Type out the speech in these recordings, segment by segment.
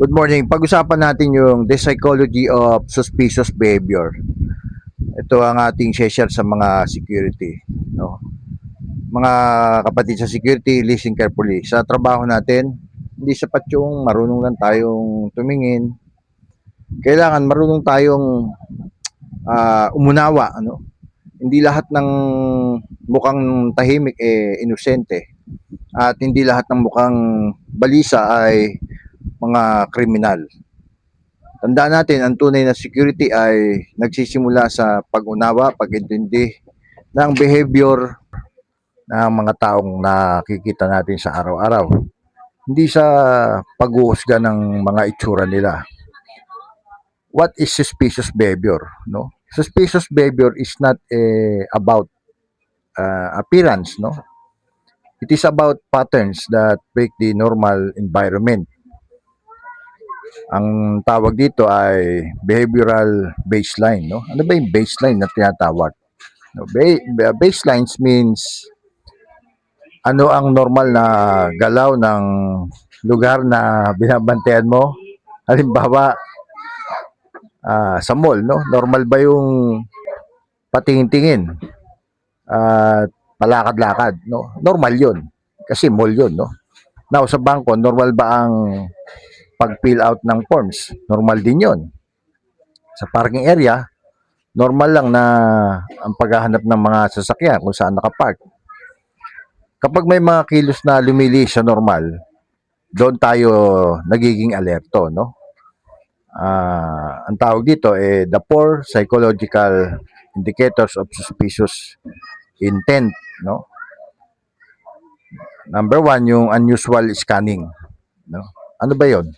Good morning. Pag-usapan natin yung the psychology of suspicious behavior. Ito ang ating share sa mga security, no? Mga kapatid sa security, listen carefully. Sa trabaho natin, hindi sapat yung marunong lang tayong tumingin. Kailangan marunong tayong umunawa, ano? Hindi lahat ng mukhang tahimik inosente at hindi lahat ng mukhang balisa ay mga kriminal. Tandaan natin, ang tunay na security ay nagsisimula sa pag-unawa, pag-intindi ng behavior ng mga taong nakikita natin sa araw-araw. Hindi sa pag-uusga ng mga itsura nila. What is suspicious behavior? No? Suspicious behavior is not about appearance. No? It is about patterns that break the normal environment. Ang tawag dito ay behavioral baseline, no? Ano ba yung baseline na tinatawag? No, baselines means ano ang normal na galaw ng lugar na binabantayan mo? Halimbawa, sa mall, no? Normal ba yung patingin-tingin at palakad-lakad, no? Normal 'yun. Kasi mall 'yun, no? Now, sa bangko, normal ba ang pag-fill out ng forms? Normal din 'yon. Sa parking area, normal lang na ang paghahanap ng mga sasakyan kung saan nakapark. Kapag may mga kilos na lumili sa normal, doon tayo nagiging alerto, no? Ang tawag dito the four psychological indicators of suspicious intent, no? Number one, yung unusual scanning, no? Ano ba 'yon?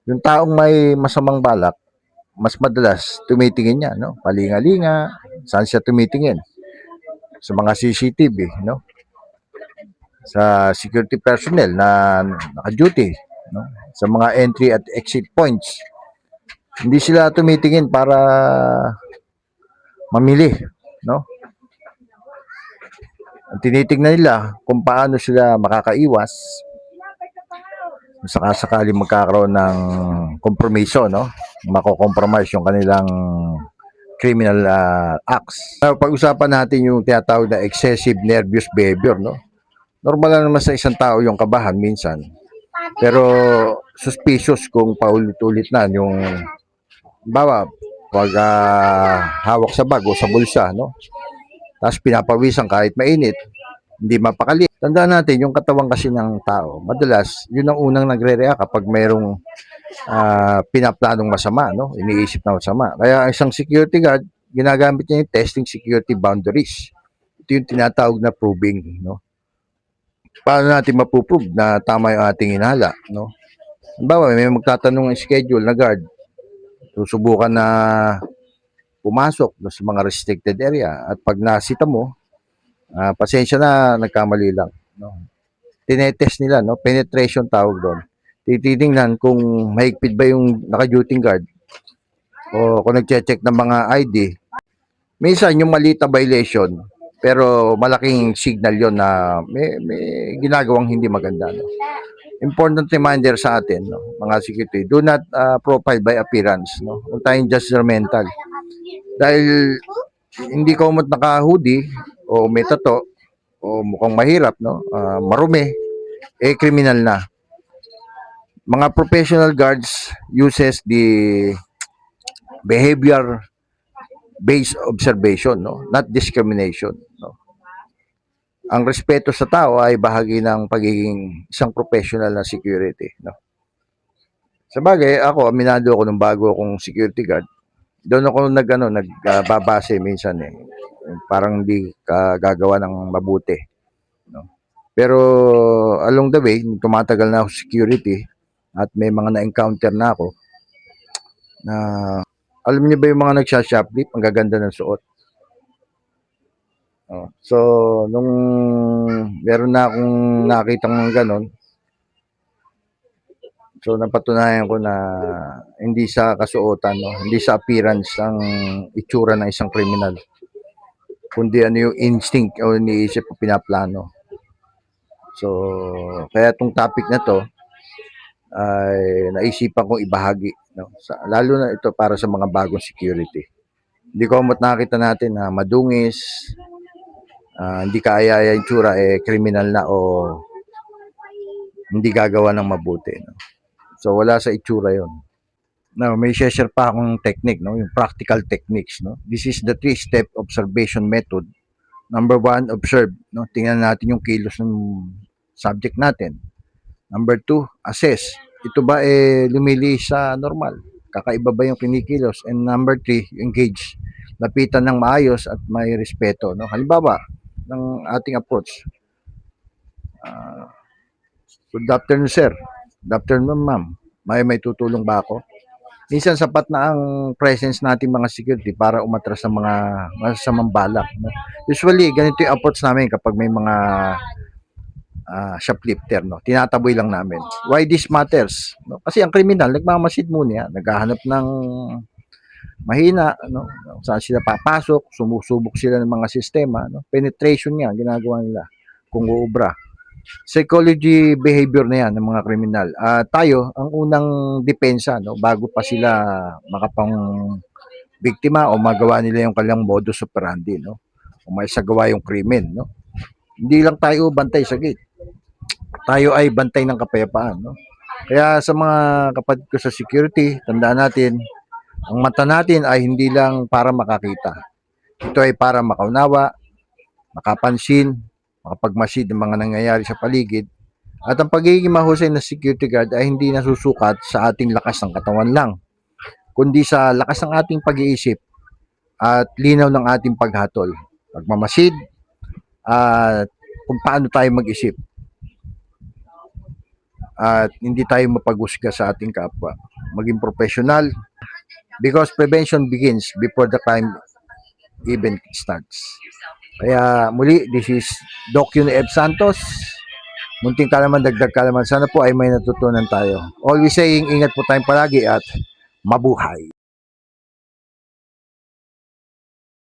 Yung taong may masamang balak, mas madalas tumitingin niya, no? Palinga-linga, saan siya tumitingin? Sa mga CCTV, no? Sa security personnel na naka-duty, no? Sa mga entry at exit points. Hindi sila tumitingin para mamili, no? Ang tinitingnan nila kung paano sila makakaiwas sakali magkakaroon ng kompromiso, no? Mako-compromise yung kanilang criminal acts. Pag-usapan natin yung tinatawag na excessive nervous behavior, no? Normal lang naman sa isang tao yung kabahan minsan. Pero suspicious kung paulit-ulit na yung bawa pag hawak sa bag o sa bulsa, no? Tapos pinapawisan kahit mainit, hindi mapakali. Tandaan natin, yung katawan kasi ng tao, madalas, yun ang unang nagre-react kapag mayroong pinaplanong masama, no? Iniisip na masama. Kaya isang security guard, ginagamit niya yung testing security boundaries. Ito yung tinatawag na probing, no? Paano natin mapuprove na tama yung ating hinala, no? Halimbawa, may magtatanong ng schedule na guard, susubukan na pumasok sa mga restricted area at pag nasita mo, pasensya na, nagkamali lang, no? Tinetest nila, no? Penetration tawag doon. Titingnan kung mahigpit ba yung naka-duty guard o kung nag-check ng mga ID. Minsan yung maliit na violation, pero malaking signal yon na may ginagawang hindi maganda, no? Important reminder sa atin, no, mga security, do not profile by appearance, no? Huwag tayong judgmental. Dahil hindi ko naka-hoodie o may tato o mukhang mahirap, no? Marumi, criminal na. Mga professional guards uses the behavior based observation, no? Not discrimination, no? Ang respeto sa tao ay bahagi ng pagiging isang professional na security, no? Sa bagay, ako, aminado ako nung bago akong security guard. Doon ako nagbabase minsan parang hindi ka gagawa ng mabuti, no? Pero along the way, tumatagal na ako security at may mga na-encounter na ako na alam niyo ba yung mga nagsha-shoplift, ang gaganda ng suot. So, nung meron na akong nakitang ganon, so napatunayan ko na hindi sa kasuotan, no? Hindi sa appearance ang itsura ng isang kriminal, kundi ano yung instinct o iniisip o pinaplano. So, kaya itong topic na to, ay naisipan kong ibahagi, no? Lalo na ito para sa mga bagong security. Hindi ko nakita natin na madungis, hindi kaaya yung tsura, criminal na o hindi gagawa ng mabuti. No? So wala sa itsura yon. Now, may share pa akong technique, no? Yung practical techniques. No? This is the 3-step observation method. Number 1, observe. No? Tingnan natin yung kilos ng subject natin. Number 2, assess. Ito ba lumilihis sa normal? Kakaiba ba yung kinikilos? And number 3, engage. Lapitan ng maayos at may respeto. No? Halimbawa, ng ating approach. Good afternoon, sir. Good afternoon, ma'am. May tutulong ba ako? Minsan sapat na ang presence nating mga security para umatras sa mga masasamang balak. No? Usually, ganito yung approach namin kapag may mga shoplifter. No? Tinataboy lang namin. Why this matters? No? Kasi ang kriminal, nagmamasid muna yan. Naghahanap ng mahina, no? Saan sila papasok, sumusubok sila ng mga sistema. No? Penetration yan, ginagawa nila kung uubra. Psychology behavior na yan ng mga kriminal. Tayo, ang unang depensa, no, bago pa sila makapang biktima o magawa nila yung kanilang modus operandi, no, o may sagawa yung krimen, no. Hindi lang tayo bantay sa gate. Tayo ay bantay ng kapayapaan, no. Kaya sa mga kapatid ko sa security, tandaan natin, ang mata natin ay hindi lang para makakita. Ito ay para makaunawa, makapansin, makapagmasid ng mga nangyayari sa paligid. At ang pagiging mahusay na security guard ay hindi nasusukat sa ating lakas ng katawan lang, kundi sa lakas ng ating pag-iisip at linaw ng ating paghatol, pagmamasid, at kung paano tayo mag-isip. At hindi tayo mapag-usga sa ating kapwa. Maging professional because prevention begins before the crime even starts. Kaya muli, this is Doc F. Santos. Munting kalaman, dagdag kalaman. Sana po ay may natutunan tayo. Always saying, ingat po tayong palagi at mabuhay.